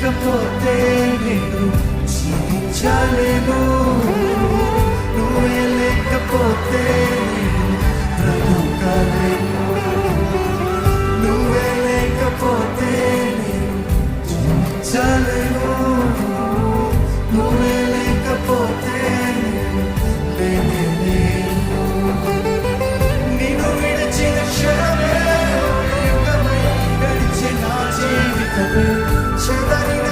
లేకపోతే నేను జీవించలేను, నువ్వే లేకపోతే నేను బ్రతకలేను, నువ్వే లేకపోతే నేను జీవించలేను, నువ్వే లేకపోతే నేను లేనే లేను. నిన్ను విడిచిన క్షణమే యుగమై గడిచిన జీవితమే చెదరిన